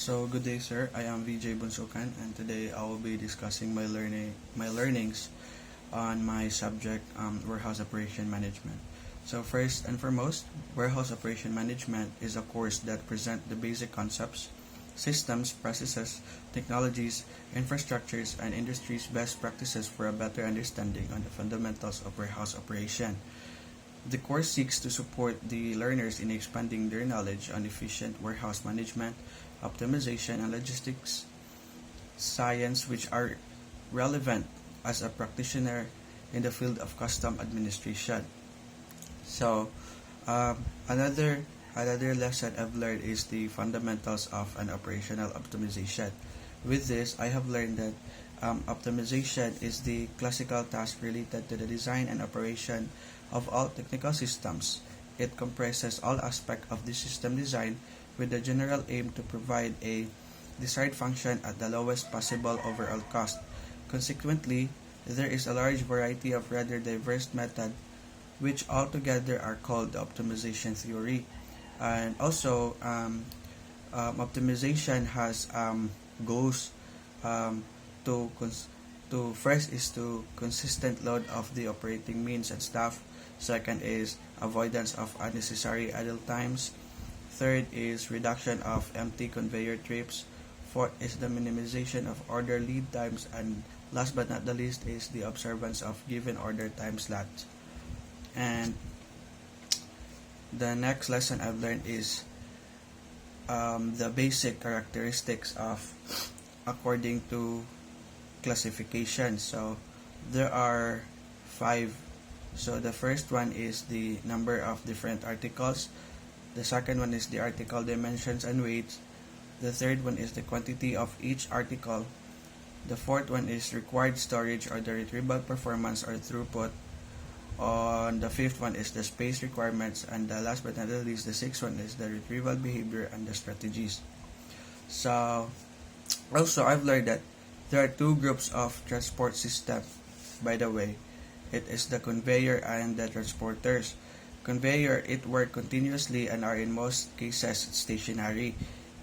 So good day, sir. I am VJ Bunsukan, and today I will be discussing my learnings on my subject, warehouse operation management. So first and foremost, warehouse operation management is a course that presents the basic concepts, systems, processes, technologies, infrastructures, and industry's best practices for a better understanding on the fundamentals of warehouse operation. The course seeks to support the learners in expanding their knowledge on efficient warehouse management, optimization, and logistics science, which are relevant as a practitioner in the field of custom administration. So, um, another another lesson I've learned is the fundamentals of an operational optimization. With this, I have learned that optimization is the classical task related to the design and operation of all technical systems. It comprises all aspects of the system design with the general aim to provide a desired function at the lowest possible overall cost. Consequently, there is a large variety of rather diverse methods which altogether are called the optimization theory. And also, optimization has goals um, to first is to consistent load of the operating means and staff. Second is avoidance of unnecessary idle times. Third is reduction of empty conveyor trips. Fourth is the minimization of order lead times, and last but not the least is the observance of given order time slots. And the next lesson I've learned is the basic characteristics of according to classification. So there are five. So the first one is the number of different articles. The second one is the article dimensions and weights. The third one is the quantity of each article. The fourth one is required storage or the retrieval performance or throughput. On the fifth one is the space requirements, and the last but not the least, the sixth one is the retrieval behavior and the strategies. So also I've learned that there are two groups of transport system. By the way, it is the conveyor and the transporters. Conveyor, it work continuously and are in most cases stationary.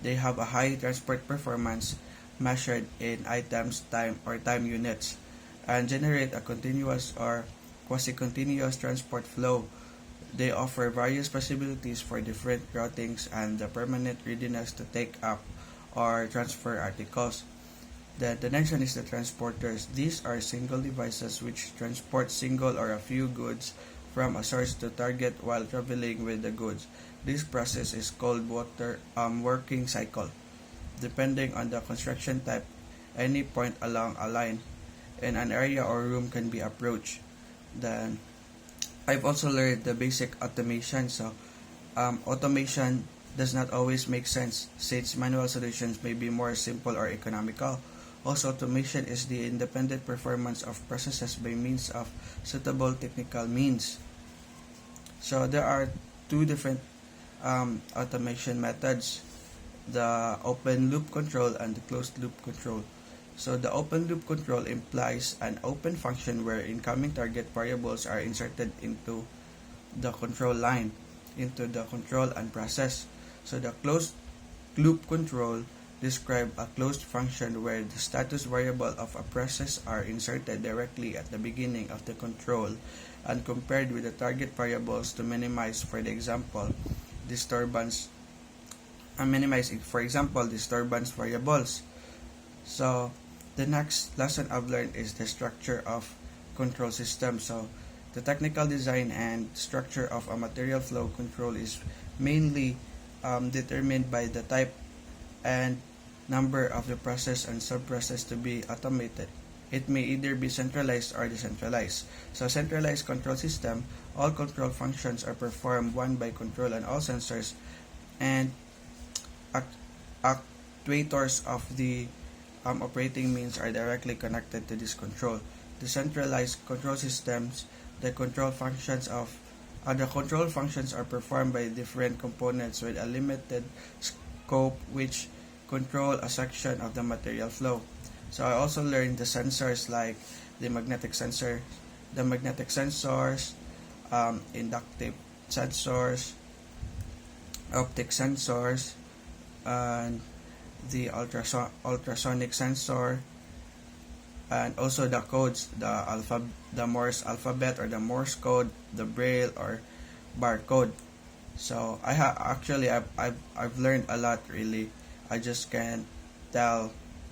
They have a high transport performance measured in items, time, or time units, and generate a continuous or quasi-continuous transport flow. They offer various possibilities for different routings and the permanent readiness to take up or transfer articles. The next one is the transporters. These are single devices which transport single or a few goods from a source to target while traveling with the goods. This process is called working cycle. Depending on the construction type, any point along a line in an area or room can be approached. Then I've also learned the basic automation. So automation does not always make sense since manual solutions may be more simple or economical. Also, automation is the independent performance of processes by means of suitable technical means. So there are two different automation methods: the open loop control and the closed loop control. So the open loop control implies an open function where incoming target variables are inserted into the control line, into the control and process. So the closed loop control describe a closed function where the status variable of a process are inserted directly at the beginning of the control and compared with the target variables to minimize, for example, disturbance disturbance variables. So the next lesson I've learned is the structure of control system. So the technical design and structure of a material flow control is mainly determined by the type and number of the process and sub-process to be automated. It may either be centralized or decentralized. So centralized control system, all control functions are performed one by control and all sensors and actuators of the operating means are directly connected to this control. Decentralized control systems, the control functions are performed by different components with a limited scope which control a section of the material flow. So I also learned the sensors like the magnetic sensors, inductive sensors, optic sensors, and the ultrasonic sensor, and also the codes, the Morse alphabet or the Morse code, the Braille or barcode. So I've learned a lot really. I just can't tell,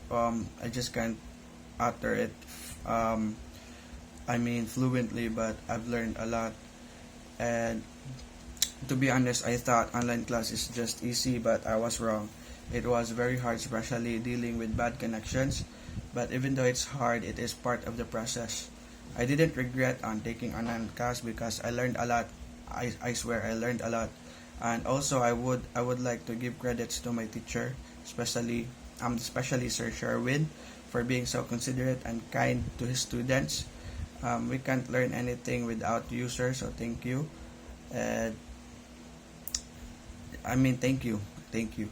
I just can't utter it, um, fluently, but I've learned a lot. And to be honest, I thought online class is just easy, but I was wrong. It was very hard, especially dealing with bad connections. But even though it's hard, it is part of the process. I didn't regret on taking online class because I learned a lot. I swear I learned a lot. And also I would like to give credits to my teacher, especially Sir Sherwin, for being so considerate and kind to his students. We can't learn anything without you, sir, so thank you. And thank you. Thank you.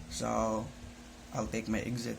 So I'll take my exit.